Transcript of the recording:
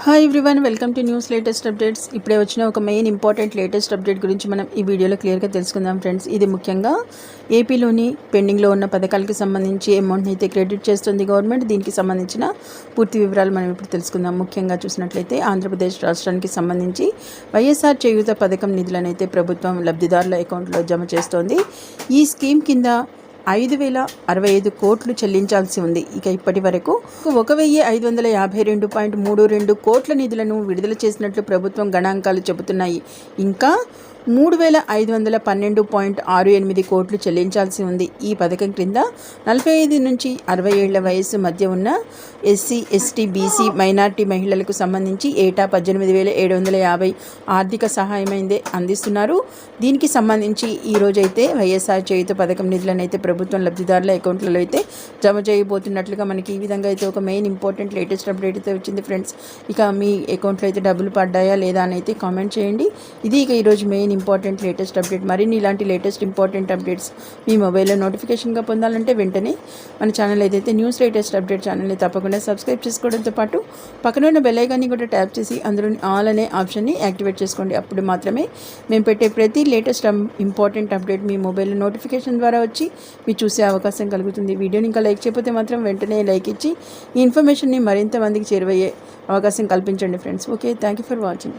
Hi everyone, welcome to news latest updates. ఇప్పుడే వచ్చిన ఒక మెయిన్ ఇంపార్టెంట్ లేటెస్ట్ అప్డేట్ గురించి మనం ఈ వీడియోలో క్లియర్గా తెలుసుకుందాం ఫ్రెండ్స్. ఇది ముఖ్యంగా ఏపీలోని పెండింగ్లో ఉన్న పథకాలకి సంబంధించి అమౌంట్ని అయితే క్రెడిట్ చేస్తుంది గవర్నమెంట్. దీనికి సంబంధించిన పూర్తి వివరాలు మనం ఇప్పుడు తెలుసుకుందాం. ముఖ్యంగా చూసినట్లయితే ఆంధ్రప్రదేశ్ రాష్ట్రానికి సంబంధించి వైఎస్ఆర్ చేయూత పథకం నిధులను అయితే ప్రభుత్వం లబ్ధిదారుల అకౌంట్లో జమ చేస్తోంది. ఈ స్కీమ్ కింద 5,065 కోట్లు చెల్లించాల్సి ఉంది. ఇక ఇప్పటి వరకు 1,552.32 కోట్ల నిధులను విడుదల చేసినట్లు ప్రభుత్వం గణాంకాలు చెబుతున్నాయి. ఇంకా 3,512.68 కోట్లు చెల్లించాల్సి ఉంది. ఈ పథకం క్రింద 45 నుంచి 60 ఏళ్ల వయసు మధ్య ఉన్న ఎస్సీ, ఎస్టీ, బీసీ, మైనార్టీ మహిళలకు సంబంధించి ఏటా 18,750 ఆర్థిక సహాయమైందే అందిస్తున్నారు. దీనికి సంబంధించి ఈ రోజైతే వైఎస్ఆర్ చేయూత పథకం నిధులను అయితే ప్రభుత్వం లబ్ధిదారుల అకౌంట్లలో అయితే జమ చేయబోతున్నట్లుగా మనకి ఈ విధంగా అయితే ఒక మెయిన్ ఇంపార్టెంట్ లేటెస్ట్ అప్డేట్ అయితే వచ్చింది ఫ్రెండ్స్. ఇక మీ అకౌంట్లో అయితే డబ్బులు పడ్డాయా లేదా అని అయితే కామెంట్ చేయండి. ఇది ఇక ఈరోజు మెయిన్ ఇంపార్టెంట్ లేటెస్ట్ అప్డేట్. మరిన్ని ఇలాంటి లేటెస్ట్ ఇంపార్టెంట్ అప్డేట్స్ మీ మొబైల్లో నోటిఫికేషన్గా పొందాలంటే వెంటనే మన ఛానల్ ఏదైతే న్యూస్ లేటెస్ట్ అప్డేట్ ఛానల్ని తప్పకుండా సబ్స్క్రైబ్ చేసుకోవడంతో పాటు పక్కన ఉన్న బెల్ ఐకాన్ని కూడా ట్యాప్ చేసి అందులో ఆల్ అనే ఆప్షన్ని యాక్టివేట్ చేసుకోండి. అప్పుడు మాత్రమే మేము పెట్టే ప్రతి లేటెస్ట్ ఇంపార్టెంట్ అప్డేట్ మీ మొబైల్లో నోటిఫికేషన్ ద్వారా వచ్చి మీరు చూసే అవకాశం కలుగుతుంది. వీడియోని ఇంకా లైక్ చేయకపోతే మాత్రం వెంటనే లైక్ ఇచ్చి ఈ ఇన్ఫర్మేషన్ని మరింత మందికి చేరువయ్యే అవకాశం కల్పించండి friends. Okay, thank you for watching.